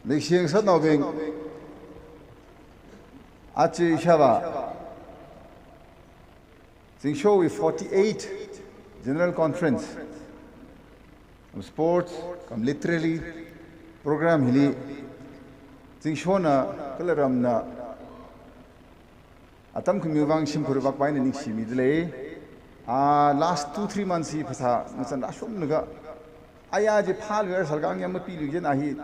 Nexieng sat noving Achi Shava. Sing show with 48 General Conference. Sports, literally program hili. Sing show na kalaram na atam kumivang shimpurubak pain na niksi midle. Last 2-3 months hi pasa nasan ashom naga aya je phal wer sargang yam pi lu je na hi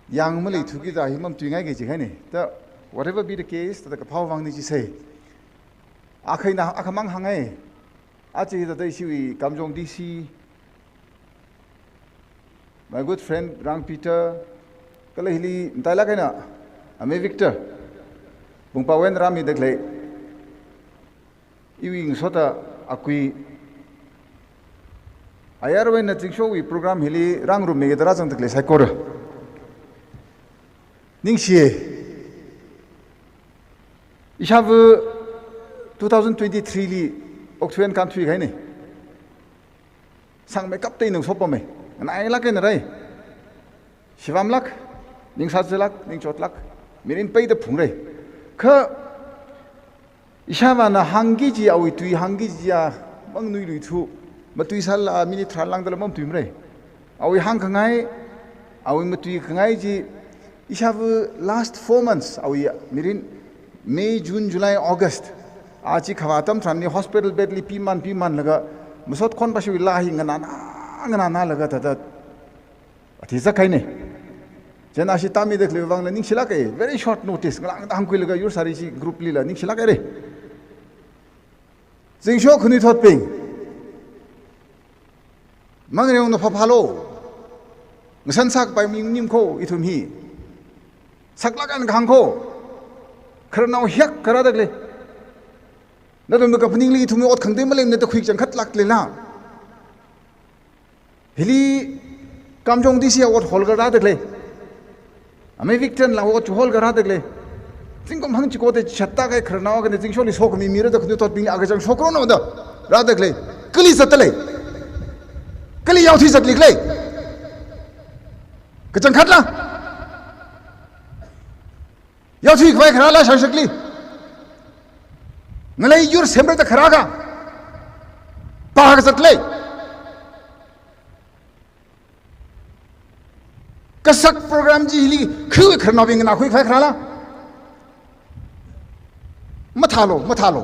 yang mali thuki da hi mam tuingai ge je khane ta whatever be the case ta ka phau wang ni ji sei akhai na akhamang hangai a chi da dai siwi kamjong dc my good friend Rang Peter kala hili mtaila kaina ame Victor bungpa wen rami dekle iwing sota akui ayarwe na tingsho wi program hili rang rum mege dara jang dekle sai kor ningsie ich habe 2023 li Australian country gaine sang make up te nang sopa me na ai lak na rai shivam lak ning sat lak ning chot lak mirin pei de phung re kha ishawa na hangi ji awi tui hangi ji ya mang nui lui thu ma tui sal a mini thran lang dal mam tui mre awi hang khangai awi ma tui khangai ji ishawa last 4 months awi mirin May, June, July, August achi khawatam thran ni hospital bed li pi man laga musot khon bashi lahi ngana laga ta ati za kai ne jena shi tami dekh le wang la ning sila kai very short notice nglang dang kui laga yur sari si group li la ning sila kai re jing sho khuni thot ping mang reung no phalo ngsan sak pai ming nim kho ithum hi sakla kan khang kho kharnau hyak kara dakle na dum ka pning li thumi ot khangde malem ne ta khik chang khat lak le la hili kamjong disi ot hol gara dakle ame victan la ot hol gara dakle singkom hang chiko te chatta kai kharnau ka ne jing sholi sok mi mira da khnu tot ping aga jang sokro no da ra dakle kali satle kali yaw thi saklik le ka chang khat la yaw thi khwai khara la sakli ngalai yur sembre ta kharaga pa ga satle kasak program ji hili khu kharna bing na khoi khai khala mathalo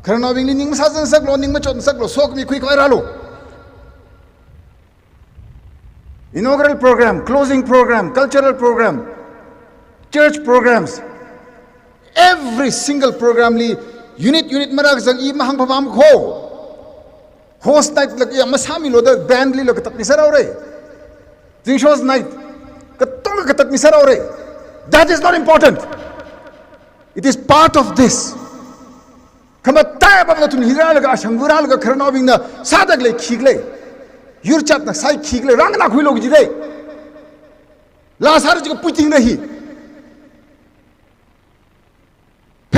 kharna bing ning ma sa sak lo ning ma chon sak lo sok mi khoi khai ra lo inaugural program closing program cultural program church programs every single program li unit marak sang I mahang pam kho host night lak ya masami lo da band li lo ka tak ni sarau re jing shows night ka tong ka tak ni sarau re that is not important it is part of this kama ta ba ba tun hira la ga shanggura la ga kharna bing na sadak le khigle yur chat na sai khigle rang na khui lo gi de la sar ji ko puting nahi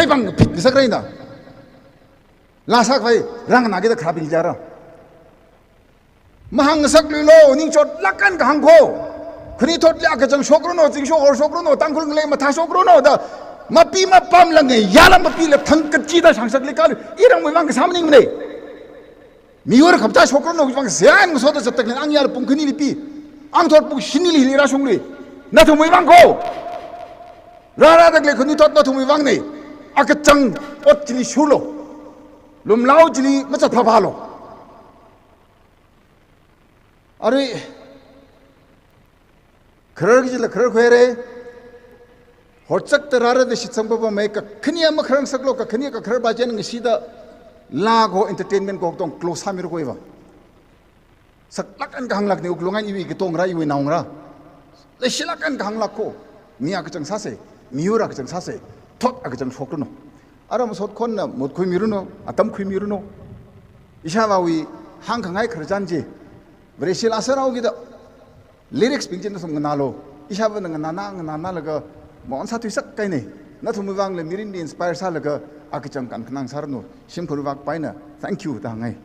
bang fit ni sakrai na la sak vai rang na ge da khabil jara mahang sak lo ning chot lakan ga hang kho khni thot ya ka jang sokro no jing sho or sokro no tang khul le ma tha sokro no da ma pi ma pam lang ngai ya lam pi le thang ka chi da sang sak le kal irang mai wang sam ning ne mi yor khap ta sokro no wang sian so da satak ang yar pung khni li pi ang thot pung shin li ra song li na thu mai wang kho ra dak le khni thot na thu mai wang nei akachang ot chili shulo lumlao chili macha phalo are khrar gi la khrar khwere hotsak tarara de shitsam ba mai ka khniya ma khrang saklo ka khniya ka khrar ba jen ngi sida la go entertainment ko tong close ha mir ko iwa saklak an gang lak ne uklonga iwi ki tong ra iwi naung ra le shilak an gang lak ko ni akachang sase miura akachang sase thot akachang sokro no aram sot khon na mot khui miru no atam khui miru no ishawawi hang khangai kharjanji bresil asarau gi da lyrics pingchen som nalo ishawa na laga mon sa tu sak kai ne na thum wang le mirin di inspire sa laga akachang kan khnang sar no sim khur wak paina thank you ta ngai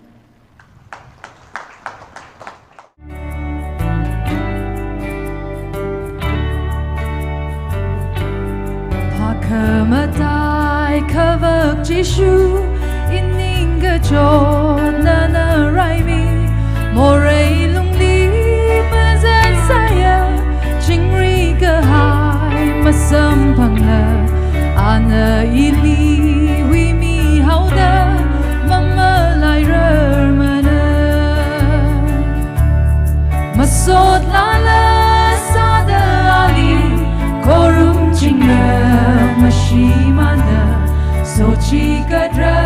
cover Jishu ininga chona na raimi moray lungli mazan saya chingri ka hai masampang na ana ili wi mi hauda mama lai mana masot lala sada ali korum chinga mashimana sochi kadra